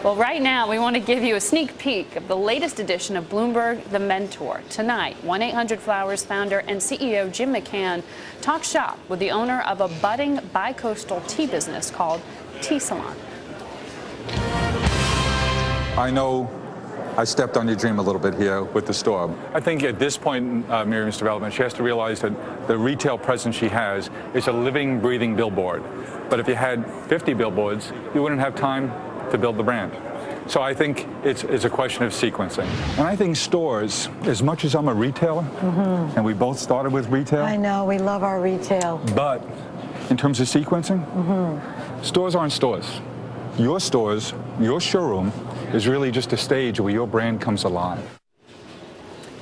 Well, right now, we want to give you a sneak peek of the latest edition of Bloomberg The Mentor. Tonight, 1-800-Flowers founder and CEO Jim McCann talks shop with the owner of a budding bi-coastal tea business called Tea Salon. I know I stepped on your dream a little bit here with the store. I think at this point in Miriam's development, she has to realize that the retail presence she has is a living, breathing billboard. But if you had 50 billboards, you wouldn't have time to build the brand. So I think it's a question of sequencing. And I think stores, as much as I'm a retailer, and we both started with retail. I know, we love our retail. But in terms of sequencing, stores aren't stores. Your stores, your showroom, is really just a stage where your brand comes alive.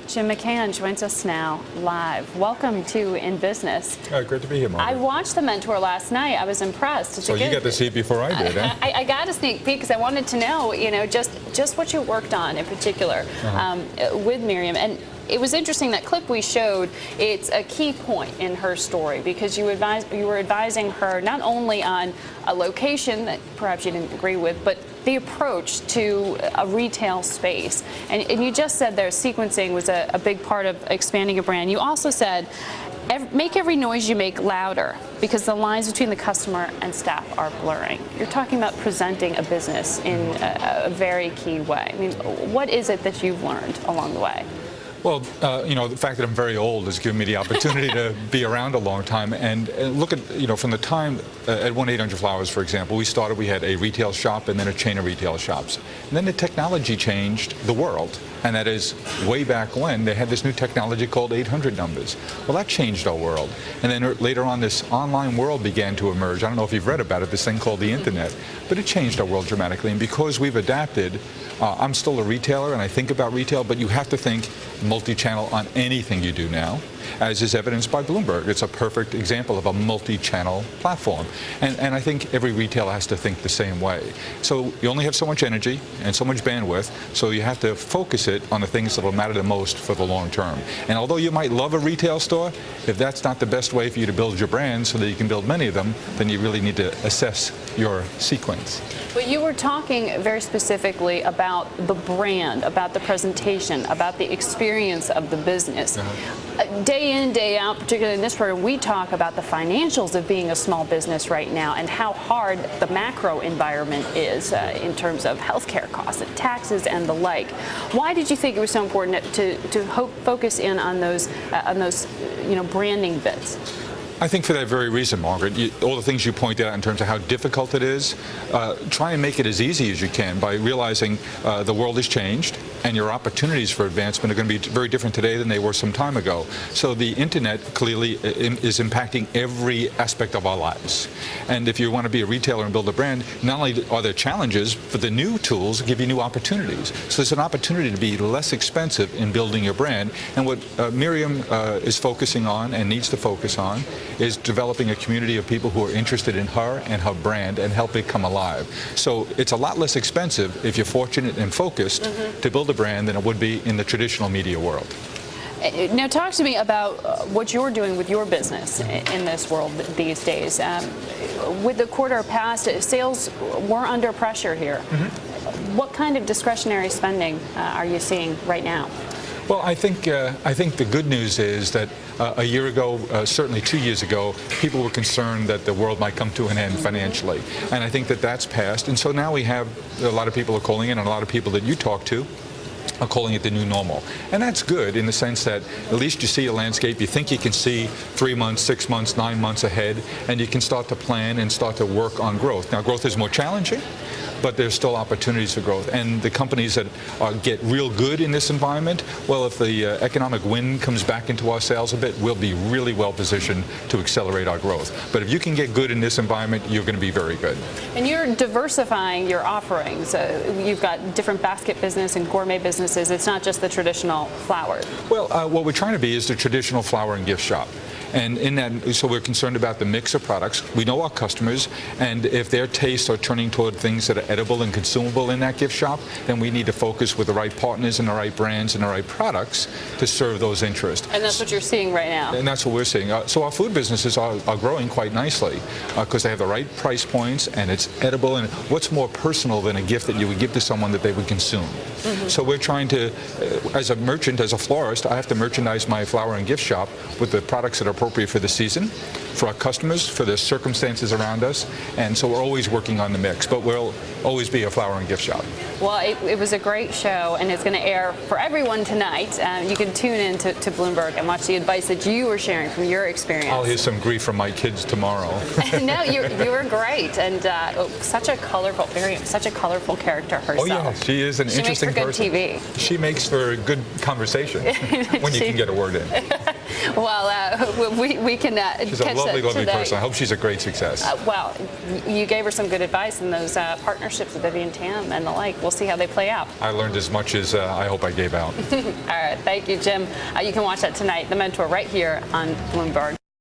Jim McCann joins us now live. Welcome to In Business. Great to be here, Margaret. I watched The Mentor last night. I was impressed. So you got to see it before I did, huh? I got a sneak peek because I wanted to know, just what you worked on in particular with Miriam. And it was interesting, that clip we showed, it's a key point in her story because you were advising her not only on a location that perhaps you didn't agree with, but the approach to a retail space. And you just said there sequencing was a big part of expanding a brand. You also said, make every noise you make louder because the lines between the customer and staff are blurring. You're talking about presenting a business in a very key way. I mean, what is it that you've learned along the way? Well, the fact that I'm very old has given me the opportunity to be around a long time. And look at, from the time at 1-800-Flowers, for example, we had a retail shop and then a chain of retail shops. And then the technology changed the world. And that is way back when they had this new technology called 800 numbers. Well, that changed our world. And then later on, this online world began to emerge. I don't know if you've read about it, this thing called the internet. But it changed our world dramatically. And because we've adapted, I'm still a retailer and I think about retail, but you have to think multi-channel on anything you do now, as is evidenced by Bloomberg. It's a perfect example of a multi-channel platform. And I think every retailer has to think the same way. So you only have so much energy and so much bandwidth, so you have to focus it on the things that will matter the most for the long term. And although you might love a retail store, if that's not the best way for you to build your brand so that you can build many of them, then you really need to assess your sequence. Well, you were talking very specifically about the brand, about the presentation, about the experience of the business. Day in, day out, particularly in this program, we talk about the financials of being a small business right now and how hard the macro environment is in terms of healthcare costs and taxes and the like. Why did you think it was so important to focus in on those branding bits? I think for that very reason, Margaret, all the things you point out in terms of how difficult it is, try and make it as easy as you can by realizing the world has changed and your opportunities for advancement are going to be very different today than they were some time ago. So the internet clearly is impacting every aspect of our lives. And if you want to be a retailer and build a brand, not only are there challenges, but the new tools give you new opportunities. So there's an opportunity to be less expensive in building your brand. And what Miriam is focusing on and needs to focus on is developing a community of people who are interested in her and her brand and help it come alive. So it's a lot less expensive if you're fortunate and focused to build a brand than it would be in the traditional media world. Now talk to me about what you're doing with your business in this world these days. With the quarter past, sales were under pressure here. What kind of discretionary spending are you seeing right now? Well, I think the good news is that a year ago, certainly 2 years ago, people were concerned that the world might come to an end financially. And I think that that's passed. And so now we have a lot of people are calling in, and a lot of people that you talk to are calling it the new normal. And that's good in the sense that at least you see a landscape, you think you can see 3 months, 6 months, 9 months ahead, and you can start to plan and start to work on growth. Now, growth is more challenging, but there's still opportunities for growth. And the companies that get real good in this environment, well, if the economic wind comes back into our sails a bit, we'll be really well positioned to accelerate our growth. But if you can get good in this environment, you're going to be very good. And you're diversifying your offerings. You've got different basket business and gourmet businesses. It's not just the traditional flower. Well, what we're trying to be is the traditional flower and gift shop. And in that, so we're concerned about the mix of products. We know our customers, and if their tastes are turning toward things that are edible and consumable in that gift shop, then we need to focus with the right partners and the right brands and the right products to serve those interests. And that's what you're seeing right now. And that's what we're seeing. So our food businesses are growing quite nicely because they have the right price points and it's edible. And what's more personal than a gift that you would give to someone that they would consume? So we're trying to, as a merchant, as a florist, I have to merchandise my flower and gift shop with the products that are appropriate for the season, for our customers, for the circumstances around us. And so we're always working on the mix, but we'll always be a flower and gift shop. Well, it was a great show, and it's going to air for everyone tonight. You can tune in to Bloomberg and watch the advice that you were sharing from your experience. I'll hear some grief from my kids tomorrow. No, you were great, and such a colorful, such a colorful character herself. Oh yeah, she is an interesting person. She makes for good TV. She makes for good conversation when you can get a word in. Well, we can she's a lovely person. I hope she's a great success. Well, you gave her some good advice in those partnerships with Vivian Tam and the like. We'll see how they play out. I learned as much as I hope I gave out. All right, thank you, Jim. You can watch that tonight, The Mentor, right here on Bloomberg.